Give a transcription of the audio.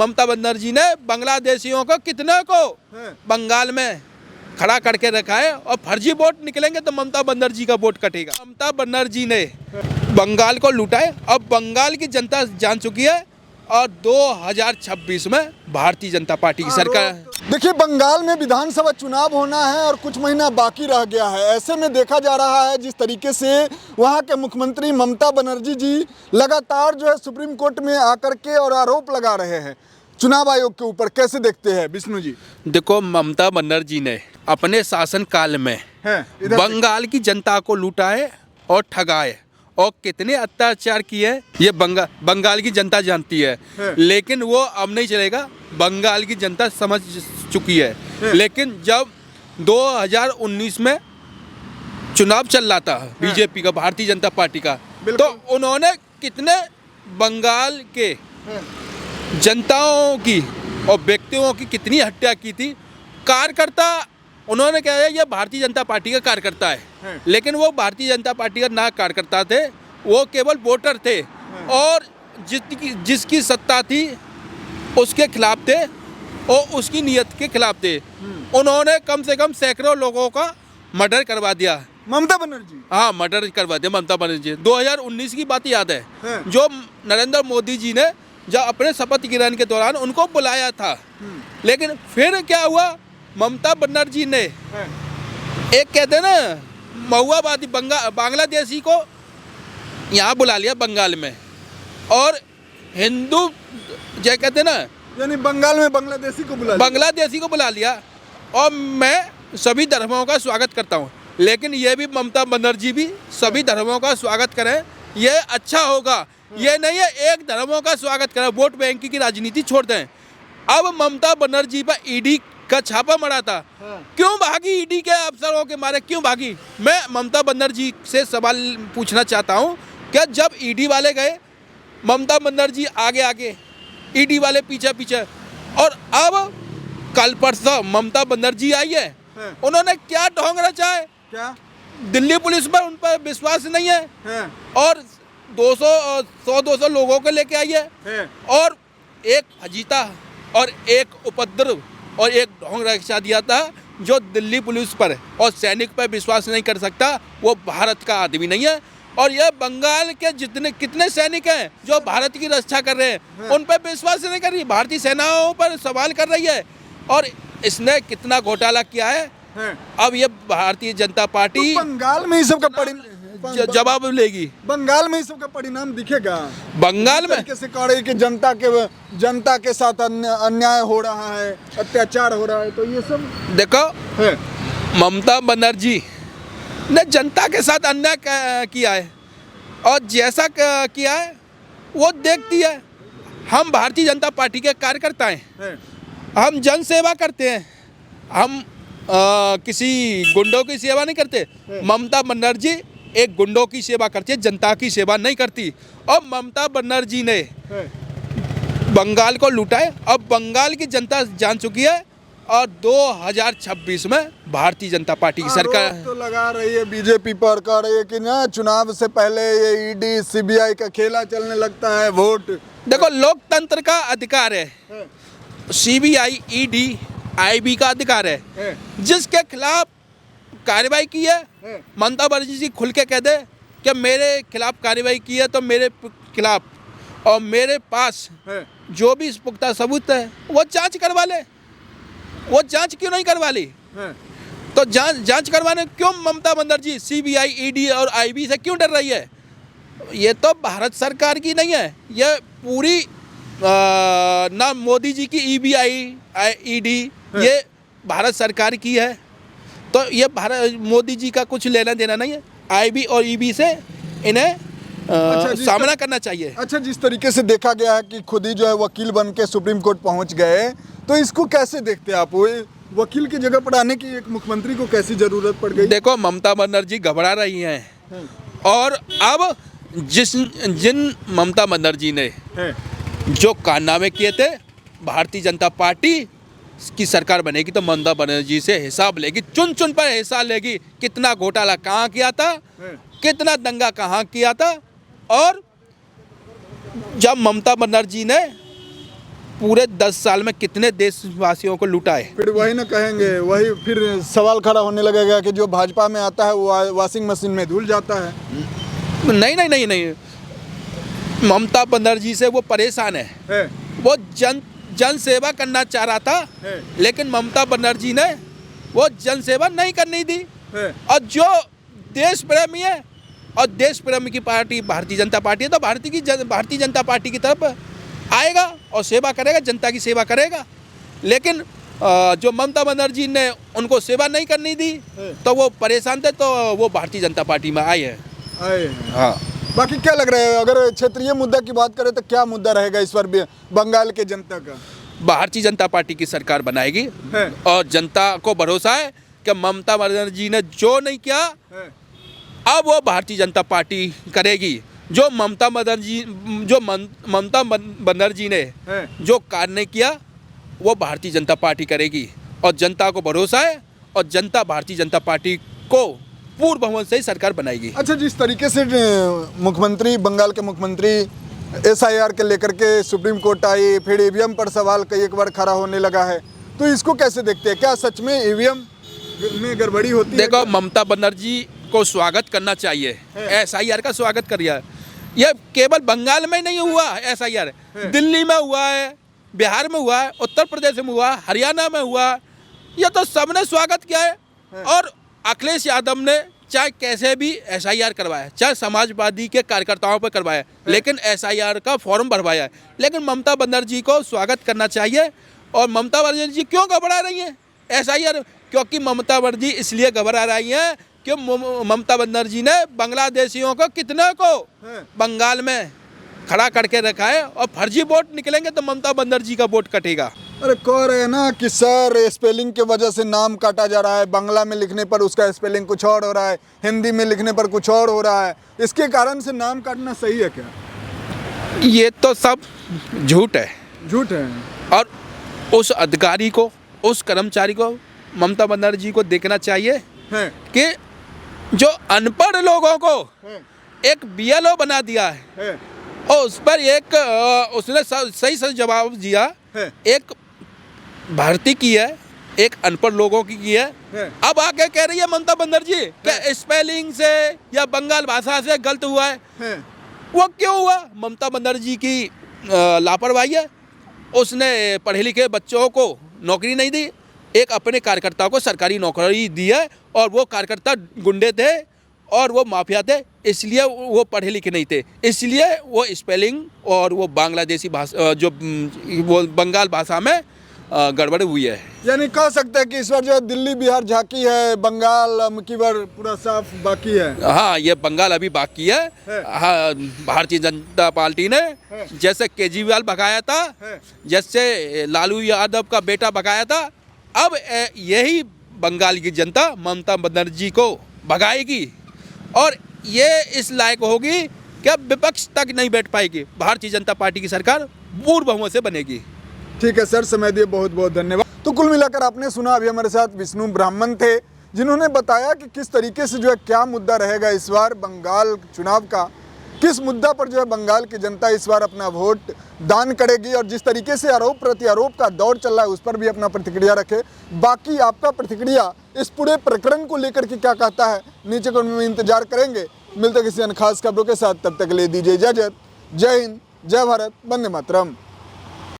ममता बनर्जी ने बांग्लादेशियों को कितने को बंगाल में खड़ा करके रखा है और फर्जी वोट निकलेंगे तो ममता बनर्जी का वोट कटेगा। ममता बनर्जी ने बंगाल को लूटा है। अब बंगाल की जनता जान चुकी है और 2026 में भारतीय जनता पार्टी की सरकार। देखिए, बंगाल में विधानसभा चुनाव होना है और कुछ महीना बाकी रह गया है। ऐसे में देखा जा रहा है जिस तरीके से वहां के मुख्यमंत्री ममता बनर्जी जी लगातार जो है सुप्रीम कोर्ट में आकर के और आरोप लगा रहे हैं चुनाव आयोग के ऊपर, कैसे देखते हैं विष्णु जी? देखो, ममता बनर्जी ने अपने शासन काल में बंगाल की जनता को लूटा है और ठगा है और कितने अत्याचार किए ये बंगाल की जनता जानती है। लेकिन वो अब नहीं चलेगा, बंगाल की जनता समझ चुकी है। लेकिन जब 2019 में चुनाव चल रहा था बीजेपी का, भारतीय जनता पार्टी का, तो उन्होंने कितने बंगाल के जनताओं की और व्यक्तियों की कितनी हत्या की थी। कार्यकर्ता उन्होंने कहा है ये भारतीय जनता पार्टी का कार्यकर्ता है, लेकिन वो भारतीय जनता पार्टी का ना कार्यकर्ता थे, वो केवल वोटर थे और जिसकी सत्ता थी उसके खिलाफ थे और उसकी नीयत के खिलाफ थे। उन्होंने कम से कम सैकड़ों लोगों का मर्डर करवा दिया। ममता बनर्जी? हाँ, मर्डर करवा दिया ममता बनर्जी। 2019 की बात याद है जो नरेंद्र मोदी जी ने जब अपने शपथ ग्रहण के दौरान उनको बुलाया था। लेकिन फिर क्या हुआ, ममता बनर्जी ने एक कहते हैं ना महुआवादी बांग्लादेशी को यहाँ बुला लिया बंगाल में, और हिंदू जो कहते हैं ना, यानी बंगाल में बांग्लादेशी को बुला लिया। और मैं सभी धर्मों का स्वागत करता हूँ, लेकिन ये भी ममता बनर्जी भी सभी धर्मों का स्वागत करें, ये अच्छा होगा। ये नहीं है एक धर्मों का स्वागत करें, वोट बैंक की राजनीति छोड़ दें। अब ममता बनर्जी पर ईडी का छापा मरा था, क्यों भागी? ईडी के अफसरों के मारे क्यों भागी? मैं ममता बनर्जी से सवाल पूछना चाहता हूं, क्या जब ईडी वाले गए, ममता बनर्जी आगे आगे, ईडी वाले पीछे पीछे, और अब कल परसों ममता बनर्जी आई है, उन्होंने क्या ढोंग रचा है? क्या दिल्ली पुलिस पर उन पर विश्वास नहीं है और 100-200 लोगों को लेके आई है और एक फजीता और एक उपद्रव और एक ढोंग रचा दिया था। जो दिल्ली पुलिस पर और सैनिक पर विश्वास नहीं कर सकता वो भारत का आदमी नहीं है। और ये बंगाल के कितने सैनिक हैं जो भारत की रक्षा कर रहे हैं, उन पर विश्वास नहीं कर रही, भारतीय सेनाओं पर सवाल कर रही है। और इसने कितना घोटाला किया है। अब ये भारतीय जनता पार्टी तो बंगाल में ही सबका जवाब लेगी। बंगाल में ही सबका परिणाम दिखेगा। बंगाल में कैसे कह रहे कि जनता के साथ अन्याय हो रहा है, अत्याचार हो रहा है, तो ये सब देखो, ममता बनर्जी ने जनता के साथ अन्याय किया है और जैसा किया है वो देखती है। हम भारतीय जनता पार्टी के कार्यकर्ता हैं, हम जन सेवा करते हैं, हम किसी गुंडों की सेवा नहीं करते। ममता बनर्जी एक गुंडों की सेवा करती है, जनता की सेवा नहीं करती। और ममता बनर्जी ने बंगाल को लूटा है। अब बंगाल की जनता जान चुकी है और 2026 में भारतीय जनता पार्टी की सरकार तो लगा रही है बीजेपी पर, कह रही है कि ना चुनाव से पहले ये ईडी सीबीआई का खेला चलने लगता है। वोट देखो, लोकतंत्र का अधिकार है, सीबीआई ईडी आईबी का अधिकार है। जिसके खिलाफ कार्रवाई की है, ममता बनर्जी जी खुल के कह दे कि मेरे खिलाफ कार्रवाई की है तो मेरे खिलाफ और मेरे पास जो भी पुख्ता सबूत है वो जांच करवा ले। वो जांच क्यों नहीं करवा ली? तो जांच करवाने क्यों ममता बनर्जी सीबीआई ईडी और आईबी से क्यों डर रही है? ये तो भारत सरकार की नहीं है, ये पूरी ना मोदी जी की ईडी ये भारत सरकार की है। तो ये मोदी जी का कुछ लेना देना नहीं है। आईबी और ईबी से इन्हें सामना करना चाहिए। अच्छा, जिस तरीके से देखा गया है कि खुद ही जो है वकील बन के सुप्रीम कोर्ट पहुंच गए, तो इसको कैसे देखते हैं आप? वो वकील की जगह पर आने की एक मुख्यमंत्री को कैसी जरूरत पड़ गई? देखो, ममता बनर्जी घबरा रही हैं और अब जिन ममता बनर्जी ने जो कारनामे किए थे, भारतीय जनता पार्टी की सरकार बनेगी तो ममता बनर्जी से हिसाब लेगी, चुन चुन पर हिसाब लेगी। कितना घोटाला कहाँ किया था, कितना दंगा कहाँ किया था। और जब ममता बनर्जी ने पूरे 10 साल में कितने देशवासियों को लूटा है। फिर वही ना कहेंगे, वही फिर सवाल खड़ा होने लगेगा कि जो भाजपा में आता है वो वॉशिंग मशीन में धुल जाता है। नहीं नहीं नहीं नहीं, ममता बनर्जी से वो परेशान है। वो जन सेवा करना चाह रहा था, लेकिन ममता बनर्जी ने वो जन सेवा नहीं करनी दी। और जो देश प्रेमी है और देश प्रेमी की पार्टी भारतीय जनता पार्टी है, तो भारतीय जनता पार्टी की तरफ आएगा और सेवा करेगा, जनता की सेवा करेगा। लेकिन जो ममता बनर्जी ने उनको सेवा नहीं करनी दी तो वो परेशान थे, तो वो भारतीय जनता पार्टी में आए हैं। हाँ, बाकी क्या लग रहा है, अगर क्षेत्रीय मुद्दा की बात करें तो क्या मुद्दा रहेगा इस बार बंगाल के जनता का? भारतीय जनता पार्टी की सरकार बनाएगी और जनता को भरोसा है कि ममता बनर्जी ने जो नहीं किया अब वो भारतीय जनता पार्टी करेगी। जो ममता बनर्जी ने जो कार्य नहीं किया वो भारतीय जनता पार्टी करेगी और जनता को भरोसा है और जनता भारतीय जनता पार्टी को पूर्ण बहुमत से ही सरकार बनाएगी। अच्छा, जिस तरीके से मुख्यमंत्री, बंगाल के मुख्यमंत्री SIR के लेकर के सुप्रीम कोर्ट आई, फिर EVM पर सवाल कई एक बार खड़ा होने लगा है, तो इसको कैसे देखते हैं? क्या सच में EVM में गड़बड़ी होती है? देखो, ममता बनर्जी को स्वागत करना चाहिए, SIR का स्वागत करिए। ये केवल बंगाल में नहीं हुआ SIR, दिल्ली में हुआ है, बिहार में हुआ है, उत्तर प्रदेश में हुआ, हरियाणा में हुआ, ये तो सबने स्वागत किया है। और अखिलेश यादव ने चाहे कैसे भी SIR करवाया, चाहे समाजवादी के कार्यकर्ताओं पर करवाया, लेकिन SIR का फॉर्म भरवाया है। लेकिन ममता बनर्जी को स्वागत करना चाहिए। और ममता बनर्जी क्यों घबरा रही हैं SIR? क्योंकि ममता बनर्जी इसलिए घबरा रही हैं कि ममता बनर्जी ने बांग्लादेशियों को कितने को बंगाल में खड़ा करके रखा है, और फर्जी वोट निकलेंगे तो ममता बनर्जी का वोट कटेगा। अरे कह रहे हैं ना कि सर स्पेलिंग के वजह से नाम काटा जा रहा है, बांग्ला में लिखने पर उसका स्पेलिंग कुछ और हो रहा है, हिंदी में लिखने पर कुछ और हो रहा है, इसके कारण से नाम काटना सही है क्या? ये तो सब झूठ है, झूठ है। और उस अधिकारी को, उस कर्मचारी को, ममता बनर्जी को देखना चाहिए कि जो अनपढ़ लोगों को एक BLO बना दिया है और उस पर एक उसने सही जवाब दिया, एक भारतीय की है, एक अनपढ़ लोगों की है। अब आके कह रही है ममता बनर्जी कि स्पेलिंग से या बंगाल भाषा से गलत हुआ है। वो क्यों हुआ? ममता बनर्जी की लापरवाही है। उसने पढ़े लिखे बच्चों को नौकरी नहीं दी, एक अपने कार्यकर्ताओं को सरकारी नौकरी दी है, और वो कार्यकर्ता गुंडे थे और वो माफिया थे, इसलिए वो पढ़े लिखे नहीं थे, इसलिए वो स्पेलिंग और वो बांग्लादेशी भाषा, जो वो बंगाल भाषा में गड़बड़ हुई है। यानी कह सकते हैं कि इस बार जो दिल्ली बिहार झांकी है, बंगाल की बार पूरा साफ बाकी है। हाँ, ये बंगाल अभी बाकी है। हाँ, भारतीय जनता पार्टी ने जैसे केजरीवाल भगाया था, जैसे लालू यादव का बेटा भगाया था, अब यही बंगाल की जनता ममता बनर्जी को भगाएगी और ये इस लायक होगी कि अब विपक्ष तक नहीं बैठ पाएगी। भारतीय जनता पार्टी की सरकार पूर्ण बहुमत से बनेगी। ठीक है सर, समय दिए बहुत बहुत धन्यवाद। तो कुल मिलाकर आपने सुना, अभी हमारे साथ विष्णु ब्राह्मण थे जिन्होंने बताया कि किस तरीके से जो है क्या मुद्दा रहेगा इस बार बंगाल चुनाव का, किस मुद्दा पर जो है बंगाल की जनता इस बार अपना वोट दान करेगी, और जिस तरीके से आरोप प्रत्यारोप का दौर चल रहा है उस पर भी अपना प्रतिक्रिया रखे। बाकी आपका प्रतिक्रिया इस पूरे प्रकरण को लेकर के क्या कहता है, नीचे कमेंट में इंतजार करेंगे। मिलते किसी अन्य खास खबरों के साथ, तब तक के लिए दीजिए इजाजत। जय हिंद, जय भारत, वंदे मातरम।